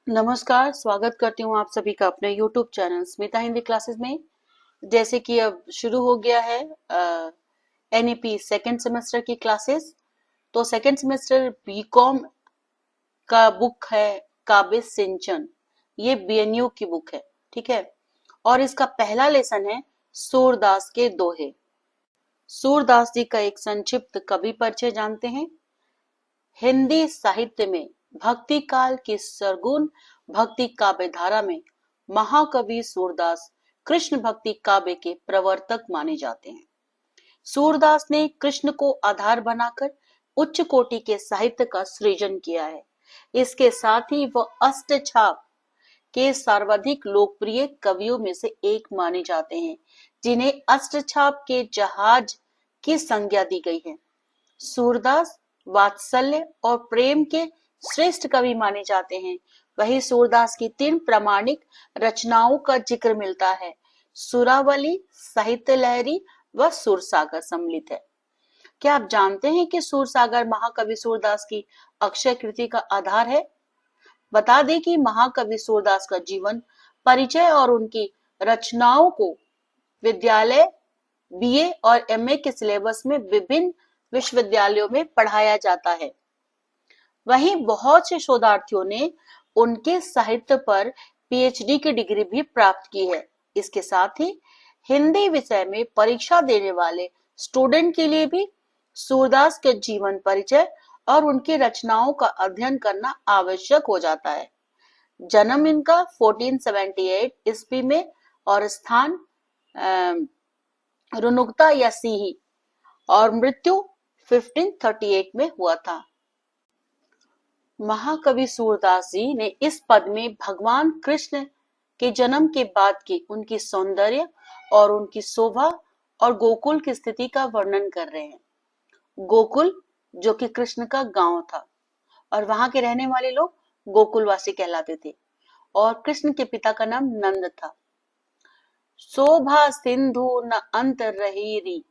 नमस्कार, स्वागत करती हूँ आप सभी का अपने YouTube channel Smita Hindi classes में। जैसे कि अब शुरू हो गया है NEP सेकेंड सेमेस्टर की क्लासेस। तो सेकेंड सेमेस्टर बीकॉम का बुक है काव्य सिंचन। ये BNU की बुक है, ठीक है। और इसका पहला लेसन है सूरदास के दोहे। सूरदास जी का एक संक्षिप्त कवि परिचय जानते हैं। हिंदी साहित्य में भक्ति काल की सरगुण भक्ति काव्य धारा में महाकवि सूरदास कृष्ण भक्ति काव्य के प्रवर्तक माने जाते हैं। सूरदास ने कृष्ण को आधार बनाकर उच्च कोटि के साहित्य का सृजन किया है। इसके साथ ही वह अष्टछाप के सर्वाधिक लोकप्रिय कवियों में से एक माने जाते हैं, जिन्हें अष्टछाप के जहाज की संज्ञा दी गई है। सूरदास वात्सल्य और प्रेम के श्रेष्ठ कवि माने जाते हैं। वही सूरदास की 3 प्रामाणिक रचनाओं का जिक्र मिलता है। सुरावली, साहित्य लहरी व सुरसागर सम्मिलित है। क्या आप जानते हैं कि सुरसागर महाकवि सूरदास की अक्षय कृति का आधार है? बता दें कि महाकवि सूरदास का जीवन परिचय और उनकी रचनाओं को विद्यालय BA और MA के सिलेबस में विभिन्न विश्वविद्यालयों में पढ़ाया जाता है। वहीं बहुत से शोधार्थियों ने उनके साहित्य पर PhD की डिग्री भी प्राप्त की है। इसके साथ ही हिंदी विषय में परीक्षा देने वाले स्टूडेंट के लिए भी सूरदास के जीवन परिचय और उनकी रचनाओं का अध्ययन करना आवश्यक हो जाता है। जन्म इनका 1478 ईस्वी में और स्थान रुनुकता या सीही और मृत्यु 1538 में हुआ था। महाकवि सूरदास जी ने इस पद में भगवान कृष्ण के जन्म के बाद की उनकी सौंदर्य और उनकी शोभा और गोकुल की स्थिति का वर्णन कर रहे हैं। गोकुल जो कि कृष्ण का गांव था और वहां के रहने वाले लोग गोकुलवासी कहलाते थे और कृष्ण के पिता का नाम नंद था। शोभा सिंधु न अंत रहीरी,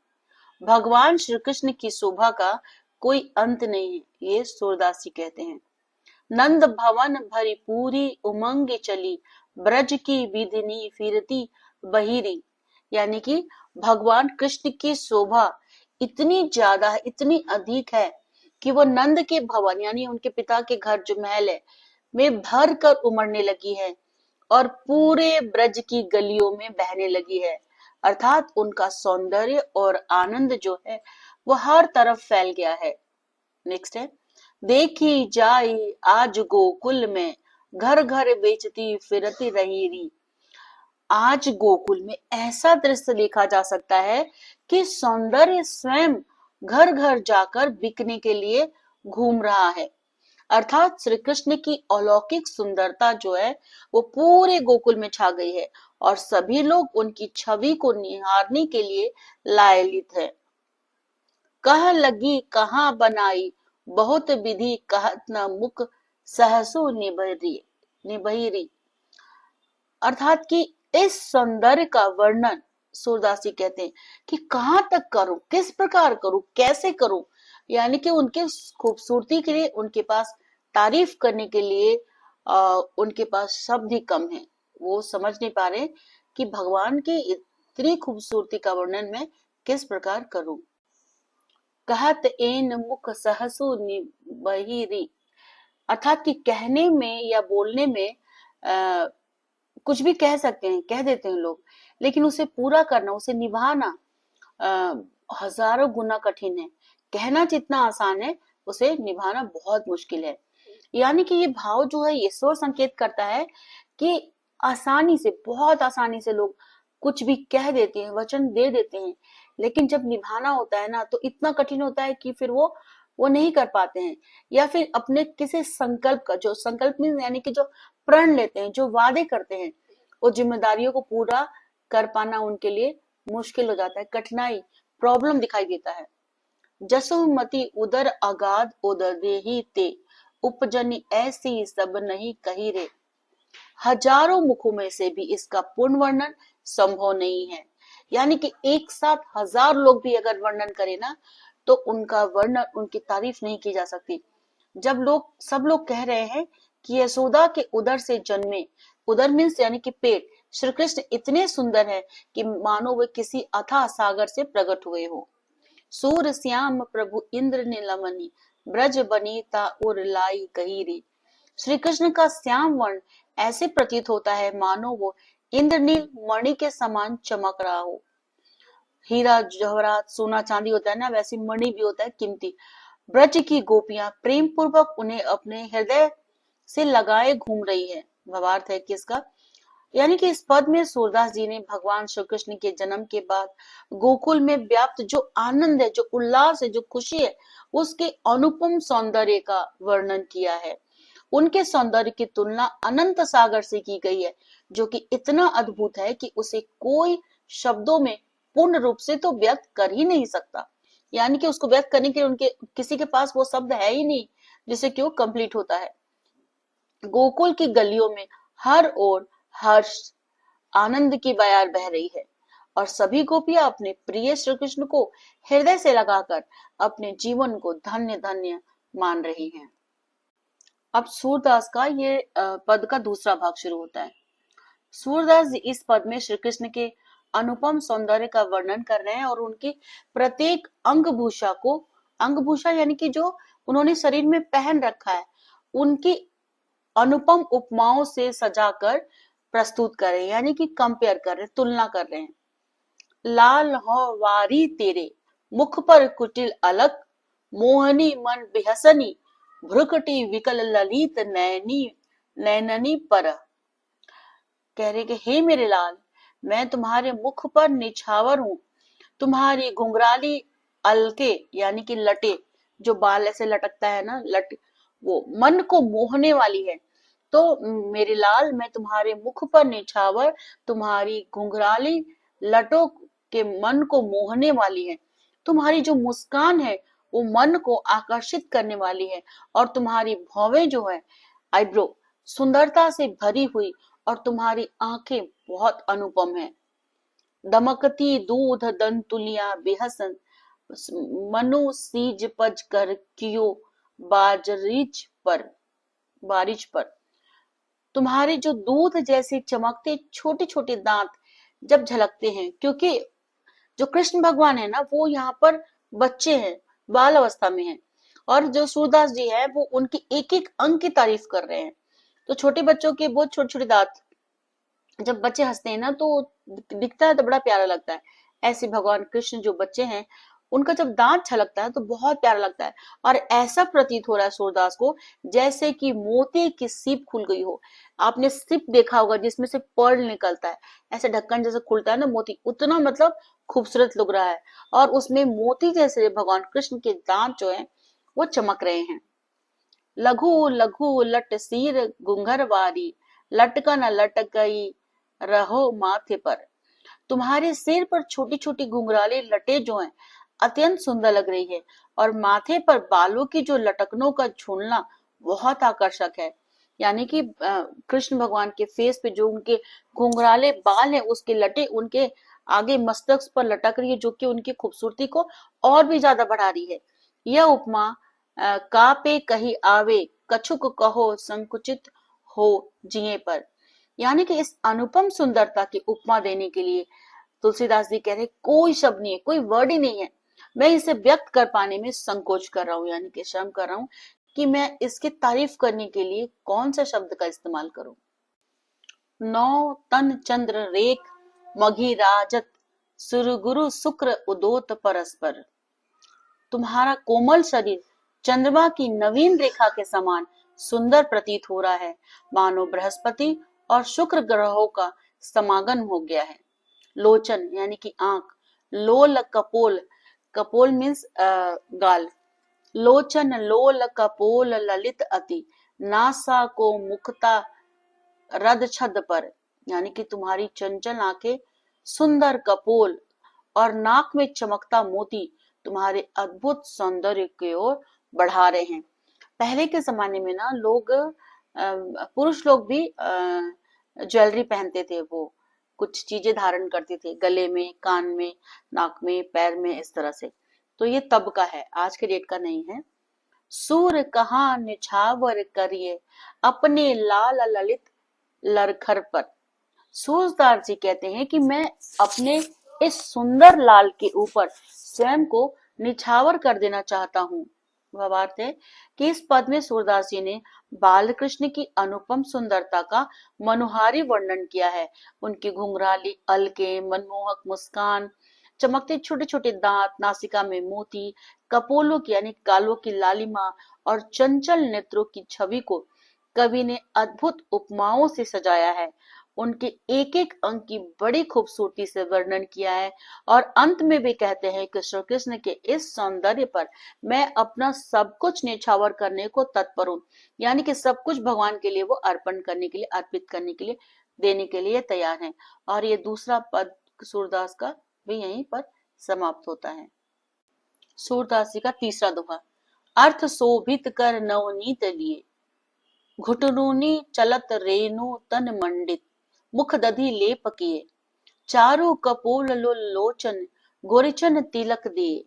भगवान श्री कृष्ण की शोभा का कोई अंत नहीं है, ये सूरदास जी कहते हैं। नंद भवन भरी पूरी उमंग चली, ब्रज की विधिनी फिरती बहिरी, यानी कि भगवान कृष्ण की शोभा इतनी ज्यादा है, इतनी अधिक है कि वो नंद के भवन यानी उनके पिता के घर जो महल है में भर कर उमड़ने लगी है और पूरे ब्रज की गलियों में बहने लगी है। अर्थात उनका सौंदर्य और आनंद जो है वो हर तरफ फैल गया है। नेक्स्ट है, देखी जाई आज गोकुल में, घर घर बेचती फिरती रही। आज गोकुल में ऐसा दृश्य देखा जा सकता है कि सौंदर्य स्वयं घर घर जाकर बिकने के लिए घूम रहा है। अर्थात श्री कृष्ण की अलौकिक सुंदरता जो है वो पूरे गोकुल में छा गई है और सभी लोग उनकी छवि को निहारने के लिए लायलित है। कह लगी कहाँ बनाई, बहुत विधि कहत न मुख, सहसु निबहिरी। अर्थात कि इस सौंदर्य का वर्णन सूरदास जी कहते हैं कि कहाँ तक करूं, किस प्रकार करूं, कैसे करूं, यानी कि उनके खूबसूरती के लिए उनके पास तारीफ करने के लिए उनके पास शब्द ही कम है। वो समझ नहीं पा रहे कि भगवान की इतनी खूबसूरती का वर्णन मैं किस प्रकार करूं। कहत एन मुख सहसु निबहिरी, अर्थात कि कहने में या बोलने में कुछ भी कह सकते हैं, कह देते हैं लोग, लेकिन उसे पूरा करना, उसे निभाना हजारों गुना कठिन है। कहना जितना आसान है उसे निभाना बहुत मुश्किल है। यानी कि ये भाव जो है ईश्वर संकेत करता है कि आसानी से, बहुत आसानी से लोग कुछ भी कह देते हैं, वचन दे देते हैं, लेकिन जब निभाना होता है ना तो इतना कठिन होता है कि फिर वो नहीं कर पाते हैं। या फिर अपने किसी संकल्प का, जो संकल्प में यानी कि जो प्रण लेते हैं, जो वादे करते हैं, वो जिम्मेदारियों को पूरा कर पाना उनके लिए मुश्किल हो जाता है, कठिनाई, प्रॉब्लम दिखाई देता है। जसुमति उदर अगाध उदर देही ते, उपजनी ऐसी सब नहीं कही रे। हजारों मुखों में से भी इसका पूर्ण वर्णन संभव नहीं है। यानी कि एक साथ 1000 लोग भी अगर वर्णन करें ना तो उनका वर्णन, उनकी तारीफ नहीं की जा सकती। जब सब लोग कह रहे हैं कि यशोदा के उदर से जन्मे, उदर मीन्स यानी कि पेट, श्री कृष्ण इतने सुंदर है कि मानो वे किसी अथाह सागर से प्रकट हुए हो। सूर श्याम प्रभु इंद्र नीलमणि, ब्रज बनीता उर लाई कही। श्री कृष्ण का श्याम वर्ण ऐसे प्रतीत होता है मानो वो इंद्रनील मणि के समान चमक रहा हो। हीरा जवाहरात सोना चांदी होता है ना, वैसी मणि भी होता है कीमती। ब्रज की गोपियां प्रेम पूर्वक उन्हें अपने हृदय से लगाए घूम रही है। भावार्थ है किसका, यानी कि इस पद में सूरदास जी ने भगवान श्री कृष्ण के जन्म के बाद गोकुल में व्याप्त जो आनंद है, जो उल्लास है, जो खुशी है, उसके अनुपम सौंदर्य का वर्णन किया है। उनके सौंदर्य की तुलना अनंत सागर से की गई है, जो कि इतना अद्भुत है कि उसे कोई शब्दों में पूर्ण रूप से तो व्यक्त कर ही नहीं सकता। यानी कि उसको व्यक्त करने के लिए उनके किसी के पास वो शब्द है ही नहीं जिससे कि वो कंप्लीट होता है। गोकुल की गलियों में हर ओर हर्ष आनंद की बयार बह रही है और सभी गोपियां अपने प्रिय श्री कृष्ण को हृदय से लगाकर अपने जीवन को धन्य धन्य मान रही हैं। अब सूरदास का ये पद का दूसरा भाग शुरू होता है। सूरदास जी इस पद में श्री कृष्ण के अनुपम सौंदर्य का वर्णन कर रहे हैं और उनकी प्रत्येक अंगभूषा को, अंगभूषा यानी कि जो उन्होंने शरीर में पहन रखा है, उनकी अनुपम उपमाओं से सजाकर प्रस्तुत कर रहे हैं, यानी कि कंपेयर कर रहे हैं, तुलना कर रहे हैं। लाल हो वारी तेरे, मुख पर कुटिल अलक, मोहनी मन बेहसनी, भ्रुकटी विकल ललित नैनी नैननी पर। कह रहे कि हे मेरे लाल, मैं तुम्हारे मुख पर निछावर हूं, तुम्हारी घुंघराली अलके यानी कि लटे, जो बाल ऐसे लटकता है ना, लट, वो मन को मोहने वाली है। तो मेरे लाल, मैं तुम्हारे मुख पर निछावर, तुम्हारी घुंघराली लटों के मन को मोहने वाली है। तुम्हारी जो मुस्कान है वो मन को आकर्षित करने वाली है और तुम्हारी भौवें जो है, आईब्रो, सुंदरता से भरी हुई और तुम्हारी आंखें बहुत अनुपम है। दमकती दूध दंतुलिया बेहसन, मनु सीज पज कर कियो बाजरिज पर, बारिज पर। तुम्हारे जो दूध जैसे चमकते छोटे छोटे दांत जब झलकते हैं, क्योंकि जो कृष्ण भगवान है ना, वो यहाँ पर बच्चे हैं, बाल अवस्था में हैं, और जो सूरदास जी है वो उनकी एक एक अंग की तारीफ कर रहे हैं। तो छोटे बच्चों के बहुत छोटे छोटे दांत, जब बच्चे हंसते हैं ना तो दिखता है तो बड़ा प्यारा लगता है। ऐसे भगवान कृष्ण जो बच्चे हैं, उनका जब दांत छलकता है तो बहुत प्यारा लगता है। और ऐसा प्रतीत हो रहा है सूरदास को जैसे कि मोती की सीप खुल गई हो। आपने सीप देखा होगा जिसमें से पर्ल निकलता है, ऐसे ढक्कन जैसे खुलता है ना मोती, उतना मतलब खूबसूरत लग रहा है। और उसमें मोती जैसे भगवान कृष्ण के दांत जो है वो चमक रहे हैं। लघु लघु लट सीर घुंघरवारी, लटकन लटकई रहो माथे पर। तुम्हारे सिर पर छोटी छोटी घुंघराले लटे जो हैं अत्यंत सुंदर लग रही है और माथे पर बालों की जो लटकनों का झूलना बहुत आकर्षक है। यानी कि कृष्ण भगवान के फेस पे जो उनके घुंघराले बाल हैं, उसके लटे उनके आगे मस्तक पर लटक रही है, जो कि उनकी खूबसूरती को और भी ज्यादा बढ़ा रही है। यह उपमा का पे कही आवे, कछुक कहो संकुचित हो जिये पर। यानी कि इस अनुपम सुंदरता की उपमा देने के लिए तुलसीदास जी कह रहे कोई शब्द नहीं है, कोई वर्ड ही नहीं है, मैं इसे व्यक्त कर पाने में संकोच कर रहा हूं, यानी कि शर्म कर रहा हूं कि मैं इसकी तारीफ करने के लिए कौन सा शब्द का इस्तेमाल करूं। नौ तन चंद्र रेख मघी राजत, सुरगुरु शुक्र उदोत परस्पर। तुम्हारा कोमल शरीर चंद्रमा की नवीन रेखा के समान सुंदर प्रतीत हो रहा है, मानो बृहस्पति और शुक्र ग्रहों का समागम हो गया है। लोचन यानी कि आंख, लोल कपोल, कपोल मीन्स गाल, लोचन लोल कपोल ललित अति, नासा को मुक्ता रद छद पर। यानी कि तुम्हारी चंचल आंखें, सुंदर कपोल और नाक में चमकता मोती तुम्हारे अद्भुत सौंदर्य की ओर बढ़ा रहे हैं। पहले के जमाने में ना लोग, पुरुष लोग भी ज्वेलरी पहनते थे, वो कुछ चीजें धारण करते थे गले में, कान में, नाक में, पैर में, इस तरह से। तो ये तब का है, आज के डेट का नहीं है। सूर कहाँ निछावर करिए अपने लाल ललित लरखर पर। सूरदास जी कहते हैं कि मैं अपने इस सुंदर लाल के ऊपर स्वयं को निछावर कर देना चाहता हूँ। भावार्थ है कि इस पद में सूरदास जी ने बाल कृष्ण की अनुपम सुंदरता का मनोहारी वर्णन किया है। उनकी घुंघराली अलके, मनमोहक मुस्कान, चमकते छोटे छोटे दांत, नासिका में मोती, कपोलों की यानी गालों की लालिमा और चंचल नेत्रों की छवि को कवि ने अद्भुत उपमाओं से सजाया है। उनके एक एक अंग की बड़ी खूबसूरती से वर्णन किया है और अंत में भी कहते हैं कि श्री कृष्ण के इस सौंदर्य पर मैं अपना सब कुछ न्यौछावर करने को तत्पर हूँ, यानी कि सब कुछ भगवान के लिए वो अर्पण करने के लिए, अर्पित करने के लिए, देने के लिए तैयार हैं। और ये दूसरा पद सूरदास का भी यहीं पर समाप्त होता है। सूरदास जी का तीसरा दोहा। अर्थ शोभित कर नवनीत लिए, घुटरूनी चलत रेणु तन मंडित, मुख दधि लेप किए, चारु कपोल लोचन गोरिचन तिलक दिए,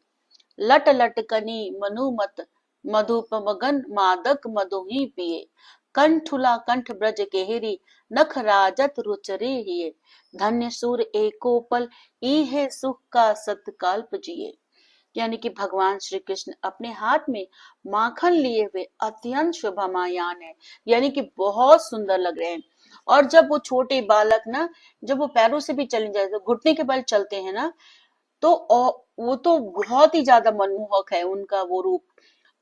लट लट कनी मनुमत मधुप मगन मादक मधुही पिए, कंठुला कंठ ब्रज केहरी नख राजत रुचरे हिए, धन्य सूर एको पल इहे सुख का सतकाल्प जिए। यानी कि भगवान श्री कृष्ण अपने हाथ में माखन लिए हुए अत्यंत शोभामायान है, यानी कि बहुत सुंदर लग रहे हैं। और जब वो छोटे बालक ना, जब वो पैरों से भी चले जाते, तो घुटने के बल चलते हैं ना, तो वो तो बहुत ही ज्यादा मनमोहक है उनका वो रूप।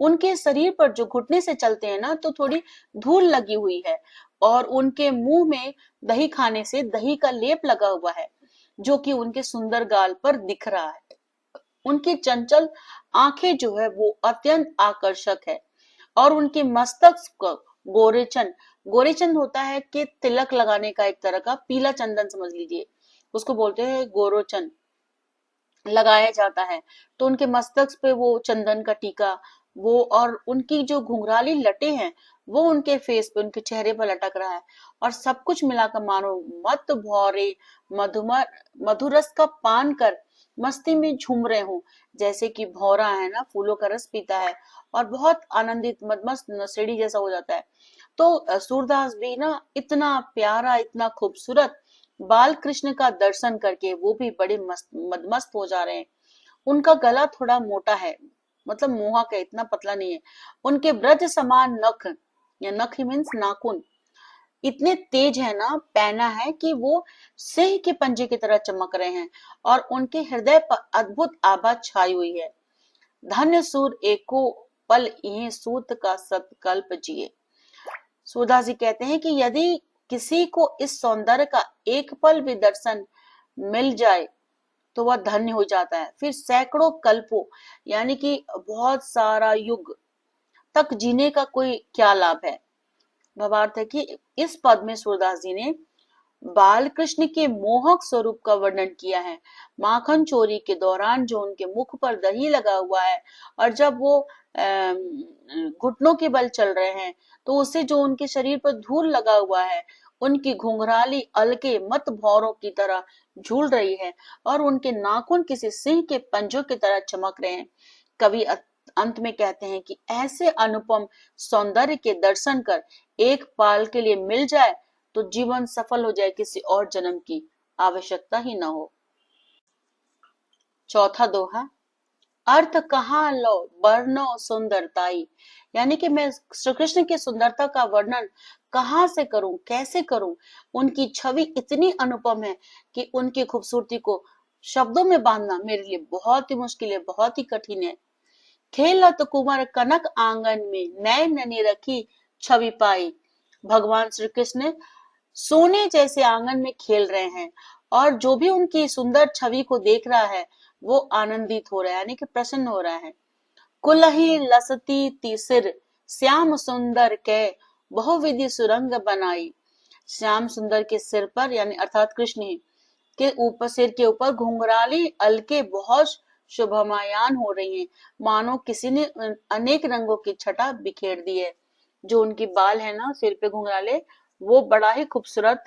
उनके शरीर पर जो घुटने से चलते हैं ना, तो थोड़ी धूल लगी हुई है और उनके मुंह में दही खाने से दही का लेप लगा हुआ है, जो कि उनके सुंदर गाल पर दिख रहा है। उनकी चंचल आंखें जो है वो अत्यंत आकर्षक है और उनके मस्तक को गोरेचन, गोरेचन होता है कि तिलक लगाने का एक तरह का पीला चंदन समझ लीजिए, उसको बोलते हैं गोरोचन, लगाया जाता है। तो उनके मस्तक पे वो चंदन का टीका, वो और उनकी जो घुंघराली लटे हैं वो उनके फेस पे, उनके चेहरे पर लटक रहा है। और सब कुछ मिलाकर मानो मत भौरे मधुमर मधुरस का पान कर मस्ती में झूम रहे हो, जैसे कि भौरा है ना, फूलों का रस पीता है और बहुत आनंदित मदमस्त नशेड़ी जैसा हो जाता है। तो सूरदास भी ना इतना प्यारा, इतना खूबसूरत बाल कृष्ण का दर्शन करके वो भी बड़े मस्त मदमस्त हो जा रहे हैं। उनका गला थोड़ा मोटा है, मतलब मोहक है, इतना पतला नहीं है। उनके ब्रज समान नख, या नख मीन्स नाखून, इतने तेज है ना, पैना है कि वो सिंह के पंजे की तरह चमक रहे हैं और उनके हृदय पर अद्भुत आभा छाई हुई है। धन्य सूर एको पल इहे सूत का सतकल्प जिए। सूरदास जी कहते हैं कि यदि किसी को इस सौंदर्य का एक पल भी दर्शन मिल जाए तो वह धन्य हो जाता है। फिर सैकड़ों कल्पों यानी कि बहुत सारा युग तक जीने का कोई क्या लाभ है। भावार्थ है कि इस पद में सूरदास जी ने बाल कृष्ण के मोहक स्वरूप का वर्णन किया है। माखन चोरी के दौरान जो उनके मुख पर दही लगा हुआ है और जब वो घुटनों के बल चल रहे हैं तो उससे जो उनके शरीर पर धूल लगा हुआ है, उनकी घुंघराली अलके मत भौरों की तरह झूल रही है और उनके नाखून किसी सिंह के पंजों की तरह चमक रहे हैं। कवि अंत में कहते हैं कि ऐसे अनुपम सौंदर्य के दर्शन कर एक पाल के लिए मिल जाए तो जीवन सफल हो जाए, किसी और जन्म की आवश्यकता ही न हो। चौथा दोहा। अर्थ कहाँ लो वर्णो सुंदरताई, यानी कि मैं श्री कृष्ण की सुंदरता का वर्णन कहाँ से करूं, कैसे करूं। उनकी छवि इतनी अनुपम है कि उनकी खूबसूरती को शब्दों में बांधना मेरे लिए बहुत ही मुश्किल है, बहुत ही कठिन है। खेलत कुंवर कनक आंगन में नैन ननी रखी छवि पाई। भगवान श्री कृष्ण सोने जैसे आंगन में खेल रहे हैं और जो भी उनकी सुंदर छवि को देख रहा है वो आनंदित हो रहा है, यानी कि प्रसन्न हो रहा है। कुलही लसती तीसिर श्याम सुंदर के बहुविधि सुरंग बनाई। श्याम सुंदर के सिर पर यानी अर्थात कृष्ण ही के ऊपर, सिर के ऊपर घुंघराली अलके बहुत शोभामायान हो रही हैं, मानो किसी ने अनेक रंगों की छटा बिखेर दी है। जो उनके बाल है ना सिर पे घुंघराले, वो बड़ा ही खूबसूरत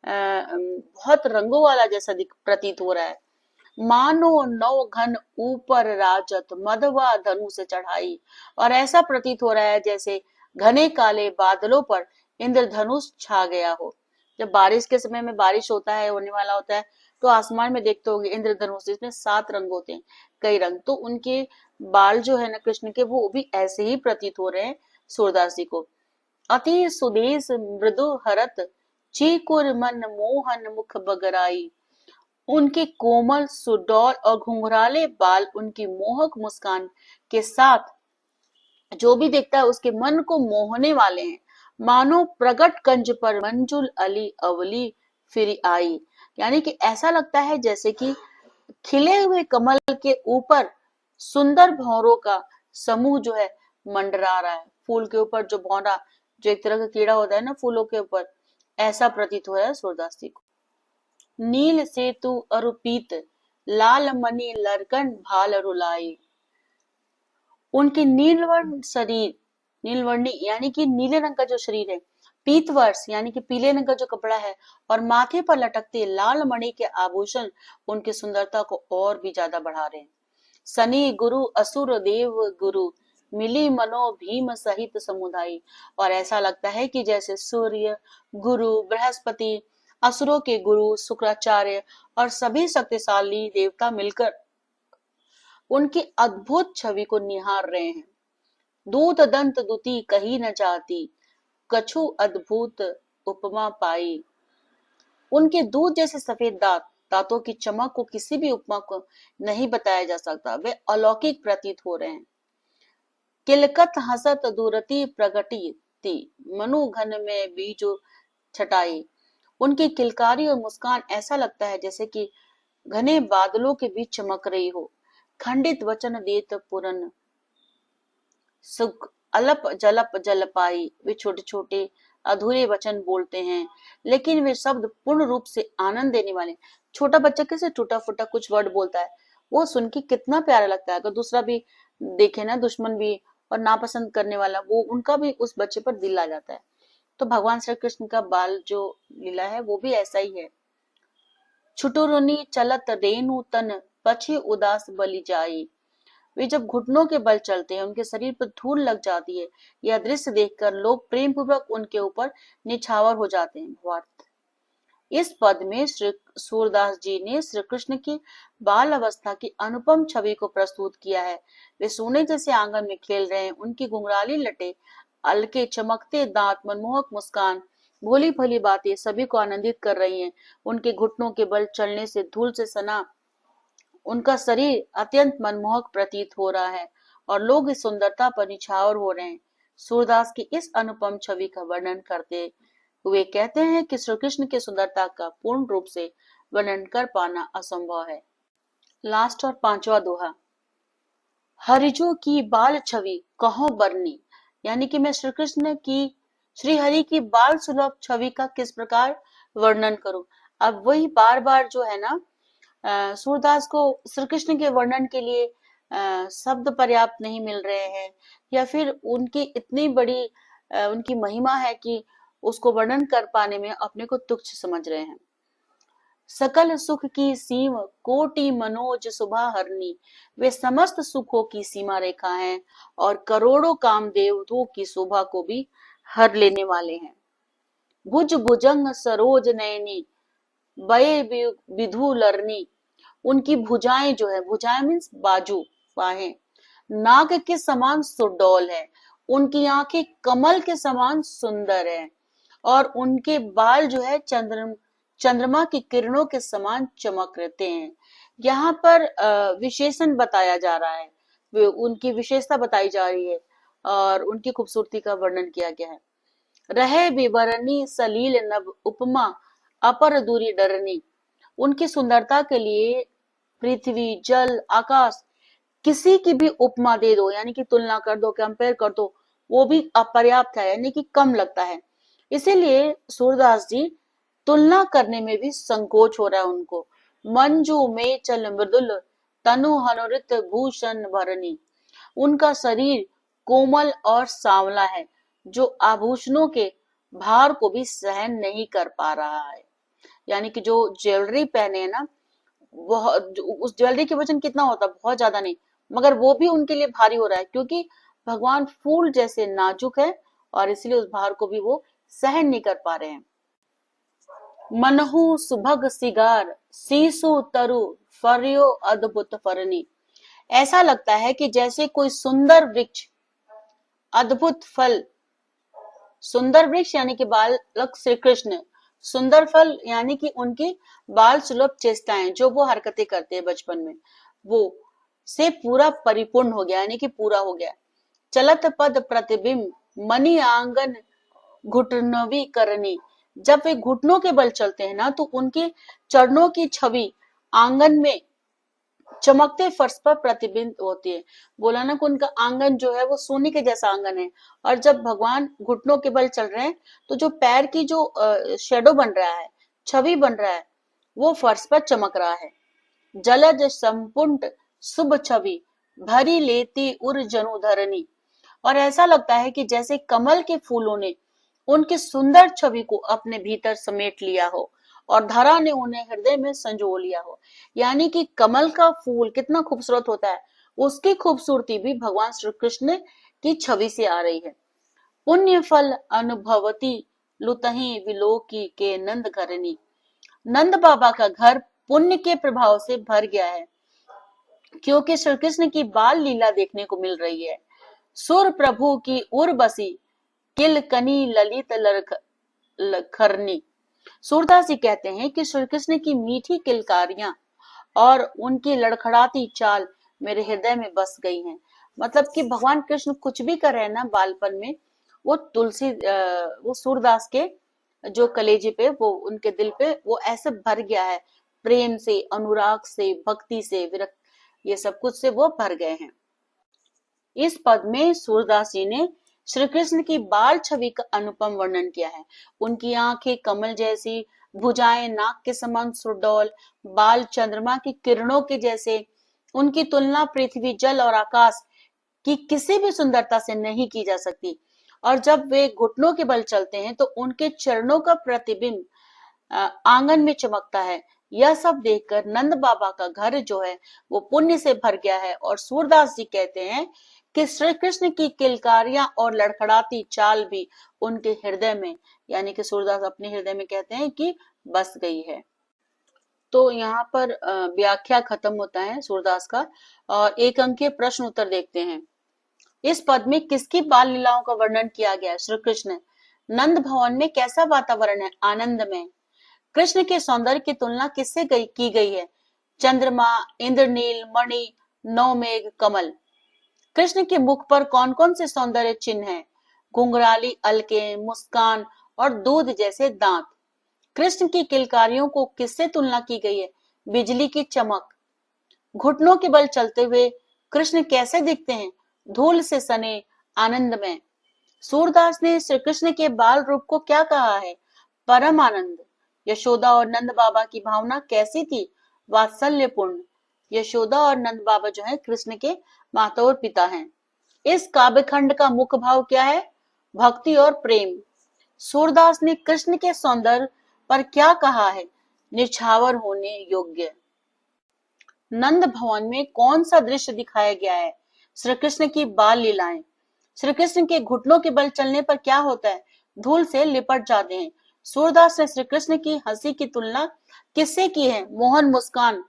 बहुत रंगों वाला जैसा प्रतीत हो रहा है। मानो नौ घन ऊपर राजत मधवा धनु से चढ़ाई। और ऐसा प्रतीत हो रहा है जैसे घने काले बादलों पर इंद्रधनुष छा गया हो। जब बारिश के समय में बारिश होता है, होने वाला होता है, तो आसमान में देखते होगे इंद्रधनुष, जिसमें 7 रंग होते हैं, कई रंग। तो उनके बाल जो है ना कृष्ण के, वो भी ऐसे ही प्रतीत हो रहे हैं सूरदास जी को। अति सुदेश मृदु हरत चीकुर मन मोहन मुख बगराई। उनके कोमल सुडौल और घुंघराले बाल उनकी मोहक मुस्कान के साथ जो भी देखता है उसके मन को मोहने वाले हैं। मानो प्रगट कंज पर मंजुल अली अवली फिर आई। यानी कि ऐसा लगता है जैसे कि खिले हुए कमल के ऊपर सुंदर भौरों का समूह जो है मंडरा रहा है। फूल के ऊपर जो भौरा, जो एक तरह का कीड़ा होता है ना फूलों के ऊपर, ऐसा प्रतीत हो रहा है सूरदास जी को। नील सेतु अरुपीत लाल मणि लरकन भाल रुलाई। उनके नीलवर्ण शरीर, नीलवर्णी यानी कि नीले रंग का जो शरीर है, पीतवर्ष यानी कि पीले रंग का जो कपड़ा है, और माथे पर लटकते लाल मणि के आभूषण उनकी सुंदरता को और भी ज्यादा बढ़ा रहे हैं। सनी गुरु असुर देव गुरु मिली मनो भीम सहित समुदायी। और ऐसा लगता है कि जैसे सूर्य, गुरु, बृहस्पति, असुरों के गुरु शुक्राचार्य और सभी शक्तिशाली देवता मिलकर उनकी अद्भुत छवि को निहार रहे हैं। दूत दंत दुति कही न जाती कछु अद्भुत उपमा पाई। उनके दूध जैसे सफेद दांत, दांतों की चमक को किसी भी उपमा को नहीं बताया जा सकता, वे अलौकिक प्रतीत हो रहे हैं। किलकत हसत दूरती प्रगटी ती मनु घन में बीजो छटाई। उनकी किलकारी और मुस्कान ऐसा लगता है जैसे कि घने बादलों के बीच चमक रही हो। खंडित वचन देत पुरन सुख अलप जलप जल पाई। वे छोटे छोटे अधूरे वचन बोलते हैं, लेकिन वे शब्द पूर्ण रूप से आनंद देने वाले। छोटा बच्चा कैसे टूटा फूटा कुछ वर्ड बोलता है, वो सुन के कितना प्यारा लगता है। अगर दूसरा भी देखे ना, दुश्मन भी और नापसंद करने वाला, वो उनका भी उस बच्चे पर दिल आ जाता है। तो भगवान श्री कृष्ण का बाल जो लीला है वो भी ऐसा ही है। छुटुरुनी चलत रेणु तन पछे उदास बलि जाई। वे जब घुटनों के बल चलते हैं, उनके शरीर पर धूल लग जाती है। यह दृश्य देखकर लोग प्रेम पूर्वक उनके ऊपर निछावर हो जाते हैं। भावार्थ, इस पद में श्री सूरदास जी ने श्री कृष्ण की बाल अवस्था की अनुपम छवि को प्रस्तुत किया है। वे सोने जैसे आंगन में खेल रहे हैं। उनकी घुंघराली लटे, अलके चमकते दांत, मनमोहक मुस्कान, भोली भली बातें सभी को आनंदित कर रही हैं। उनके घुटनों के बल चलने से धूल से सना उनका शरीर अत्यंत मनमोहक प्रतीत हो रहा है और लोग इस सुंदरता पर निछावर हो रहे हैं। सूरदास की इस अनुपम छवि का वर्णन करते हुए कहते हैं कि श्री कृष्ण की सुंदरता का पूर्ण रूप से वर्णन कर पाना असंभव है। लास्ट और 5वां दोहा। हरिजो की बाल छवि कहो बरनी। यानी कि मैं श्री कृष्ण की, श्री हरि की बाल सुलभ छवि का किस प्रकार वर्णन करूं। अब वही बार बार जो है ना, सूरदास को श्री कृष्ण के वर्णन के लिए शब्द पर्याप्त नहीं मिल रहे हैं, या फिर उनकी इतनी बड़ी उनकी महिमा है कि उसको वर्णन कर पाने में अपने को तुच्छ समझ रहे हैं। सकल सुख की सीम कोटि मनोज सुभा हरनी। वे समस्त सुखों की सीमा रेखा हैं और करोड़ों कामदेवों की शोभा को भी हर लेने वाले हैं। भुज भुजंग सरोज नयनी बये विधु लरनी। उनकी भुजाएं जो है, भुजाएं मीन्स बाजू, बाहें, नाग के समान सुडौल है। उनकी आंखें कमल के समान सुंदर है और उनके बाल जो है चंद्रमा की किरणों के समान चमक रहते हैं। यहाँ पर विशेषण बताया जा रहा है, उनकी विशेषता बताई जा रही है और उनकी खूबसूरती का वर्णन किया गया है। रहे विवरणी सलील नभ उपमा अपर दूरी डरनी। उनकी सुंदरता के लिए पृथ्वी, जल, आकाश, किसी की भी उपमा दे दो, यानी कि तुलना कर दो, कंपेयर कर दो, वो भी अपर्याप्त है, यानी कि कम लगता है। इसीलिए सूरदास जी तुलना करने में भी संकोच हो रहा है उनको। मंजू में चल मृदुल तनु हनुरित भूषण भरनी। उनका शरीर कोमल और सांवला है, जो आभूषणों के भार को भी सहन नहीं कर पा रहा है। यानी कि जो ज्वेलरी पहने है ना, बहुत, उस ज्वेलरी के वजन कितना होता है, बहुत ज्यादा नहीं, मगर वो भी उनके लिए भारी हो रहा है क्योंकि भगवान फूल जैसे नाजुक है और इसलिए उस भार को भी वो सहन नहीं कर पा रहे हैं। मनहु सुभग सिगार सीसु तरु फर्यो अद्भुत फरनी। ऐसा लगता है कि जैसे कोई सुंदर वृक्ष, अद्भुत फल, सुंदर वृक्ष यानी कि बालक श्री कृष्ण, सुंदर फल यानी कि उनकी बाल सुलभ चेष्टाएं जो वो हरकतें करते हैं बचपन में, वो से पूरा परिपूर्ण हो गया यानी कि पूरा हो गया। चलत पद प्रतिबिंब मणि आंगन घुटनवी करनी। जब वे घुटनों के बल चलते हैं ना तो उनके चरणों की छवि आंगन में चमकते फर्श पर प्रतिबिंब होती है। बोला ना कि उनका आंगन जो है वो सोने के जैसा आंगन है, और जब भगवान घुटनों के बल चल रहे हैं तो जो पैर की जो शेडो बन रहा है, छवि बन रहा है, वो फर्श पर चमक रहा है। जलज संपुट शुभ छवि भरी लेती उर जनुधरनी। और ऐसा लगता है कि जैसे कमल के फूलों ने उनकी सुंदर छवि को अपने भीतर समेट लिया हो और धरा ने उन्हें हृदय में संजो लिया हो। यानी कि कमल का फूल कितना खूबसूरत होता है, उसकी खूबसूरती भी भगवान श्री कृष्ण की छवि से आ रही है। पुण्य फल अनुभवती लुतही विलोकी के नंद करनी। नंद बाबा का घर पुण्य के प्रभाव से भर गया है क्योंकि श्री कृष्ण की बाल लीला देखने को मिल रही है। सुर प्रभु की उर्वशी किलकनी ललित लखरनी। सूरदास जी कहते हैं कि श्री कृष्ण की मीठी किलकारियां और उनकी लड़खड़ाती चाल मेरे हृदय में बस गई हैं। मतलब कि भगवान कृष्ण कुछ भी कर रहे हैं ना बालपन में, वो वो सूरदास के जो कलेजे पे, वो उनके दिल पे वो ऐसे भर गया है, प्रेम से, अनुराग से, भक्ति से, विरक्त, ये सब कुछ से वो भर गए हैं। इस पद में सूरदास जी ने श्री कृष्ण की बाल छवि का अनुपम वर्णन किया है। उनकी आंखें कमल जैसी, भुजाएं नाक के समान सुडौल, बाल चंद्रमा की किरणों के जैसे। उनकी तुलना पृथ्वी, जल और आकाश की किसी भी सुंदरता से नहीं की जा सकती। और जब वे घुटनों के बल चलते हैं तो उनके चरणों का प्रतिबिंब आंगन में चमकता है। यह सब देखकर नंद बाबा का घर जो है वो पुण्य से भर गया है। और सूरदास जी कहते हैं कि श्री कृष्ण की किलकारियां और लड़खड़ाती चाल भी उनके हृदय में, यानी कि सूरदास अपने हृदय में कहते हैं कि बस गई है। तो यहाँ पर व्याख्या खत्म होता है सूरदास का, और एक अंकीय प्रश्न उत्तर देखते हैं। इस पद में किसकी बाल लीलाओं का वर्णन किया गया है? श्री कृष्ण। नंद भवन में कैसा वातावरण है? आनंदमय। कृष्ण के सौंदर्य की तुलना किससे की गई है? चंद्रमा, इंद्रनील, मणि, नवमेघ, कमल। कृष्ण के मुख पर कौन कौन से सौंदर्य चिन्ह हैं? घुंघराली अलके, मुस्कान और दूध जैसे दांत। कृष्ण की किलकारियों को किससे तुलना की गई है? बिजली की चमक। घुटनों के बल चलते हुए कृष्ण कैसे दिखते हैं? धूल से सने, आनंदमय। सूरदास ने श्री कृष्ण के बाल रूप को क्या कहा है? परम आनंद। यशोदा और नंद बाबा की भावना कैसी थी? वात्सल्यपूर्ण। यशोदा और नंद बाबा जो है कृष्ण के माता और पिता हैं। इस काव्य खंड का मुख्य भाव क्या है? भक्ति और प्रेम। सूरदास ने कृष्ण के सौंदर्य पर क्या कहा है? निछावर होने योग्य। नंद भवन में कौन सा दृश्य दिखाया गया है? श्री कृष्ण की बाल लीलाएं। श्री कृष्ण के घुटनों के बल चलने पर क्या होता है? धूल से लिपट जाते हैं। सूरदास ने श्री कृष्ण की हंसी की तुलना किससे की है? मोहन मुस्कान।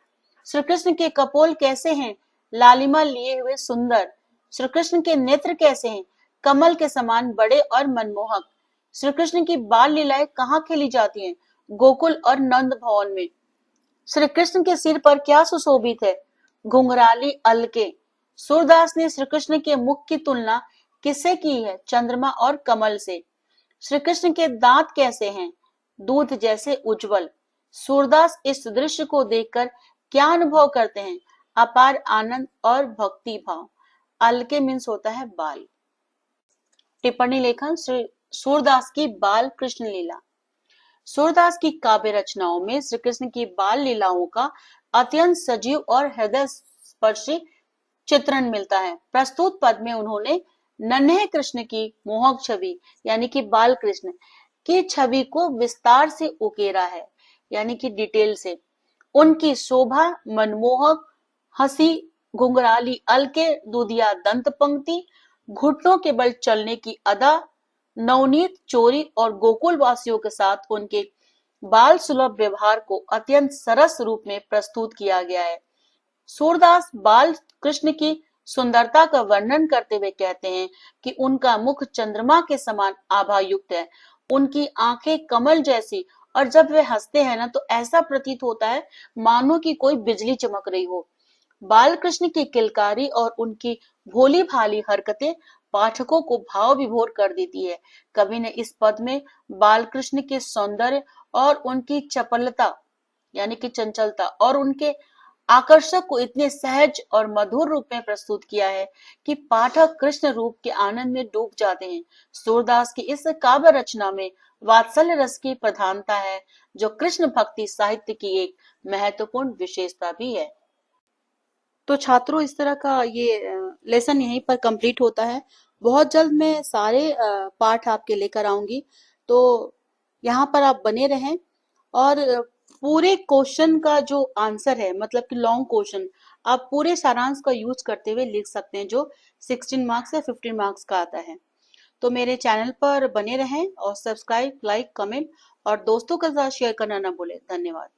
श्री कृष्ण के कपोल कैसे हैं? लालिमा लिए हुए सुंदर। श्री कृष्ण के नेत्र कैसे हैं? कमल के समान बड़े और मनमोहक। श्री कृष्ण की बाल लीलाएं कहाँ खेली जाती हैं? गोकुल और नंद भवन में। श्री कृष्ण के सिर पर क्या सुशोभित है? घुंघराली अलके। सूरदास ने श्री कृष्ण के मुख की तुलना किससे की है? चंद्रमा और कमल से। श्री कृष्ण के दांत कैसे हैं? दूध जैसे उज्जवल। सूरदास इस दृश्य को देखकर क्या अनुभव करते हैं? अपार आनंद और भक्ति भाव। अलके मीन्स होता है बाल। टिप्पणी लेखन श्री सूरदास की बाल कृष्ण लीला। सूरदास की काव्य रचनाओं में श्री कृष्ण की बाल लीलाओं का अत्यंत सजीव और हृदय स्पर्शी चित्रण मिलता है। प्रस्तुत पद में उन्होंने नन्हे कृष्ण की मोहक छवि यानी कि बाल कृष्ण की छवि को विस्तार से उकेरा है, यानी कि डिटेल से। उनकी शोभा मनमोहक, हंसी घुंघराली अलके दूधिया दंत पंक्ति, घुटनों के बल चलने की अदा, नवनीत चोरी और गोकुल वासियों के साथ उनके बाल सुलभ व्यवहार को अत्यंत सरस रूप में प्रस्तुत किया गया है। सूरदास बाल कृष्ण की सुंदरता का वर्णन करते हुए कहते हैं कि उनका मुख चंद्रमा के समान आभा युक्त है, उनकी आंखें कमल जैसी, और जब वे हंसते हैं ना तो ऐसा प्रतीत होता है मानो कि कोई बिजली चमक रही हो। बाल कृष्ण की किलकारी और उनकी भोली भाली हरकतें पाठकों को भाव विभोर कर देती है। कवि ने इस पद में बाल कृष्ण के सौंदर्य और उनकी चपलता यानी कि चंचलता और उनके आकर्षक को इतने सहज और मधुर रूप में प्रस्तुत किया है कि पाठक कृष्ण रूप के आनंद में डूब जाते हैं। सूरदास की इस काव्य रचना में वात्सल्य रस की प्रधानता है, जो कृष्ण भक्ति साहित्य की एक महत्वपूर्ण विशेषता भी है। तो छात्रों, इस तरह का ये लेसन यहीं पर कंप्लीट होता है। बहुत जल्द मैं सारे पाठ आपके लेकर आऊंगी, तो यहाँ पर आप बने रहें। और पूरे क्वेश्चन का जो आंसर है, मतलब कि लॉन्ग क्वेश्चन, आप पूरे सारांश का यूज करते हुए लिख सकते हैं, जो 16 मार्क्स या 15 मार्क्स का आता है। तो मेरे चैनल पर बने रहें और सब्सक्राइब, लाइक, कमेंट और दोस्तों के साथ शेयर करना ना भूलें। धन्यवाद।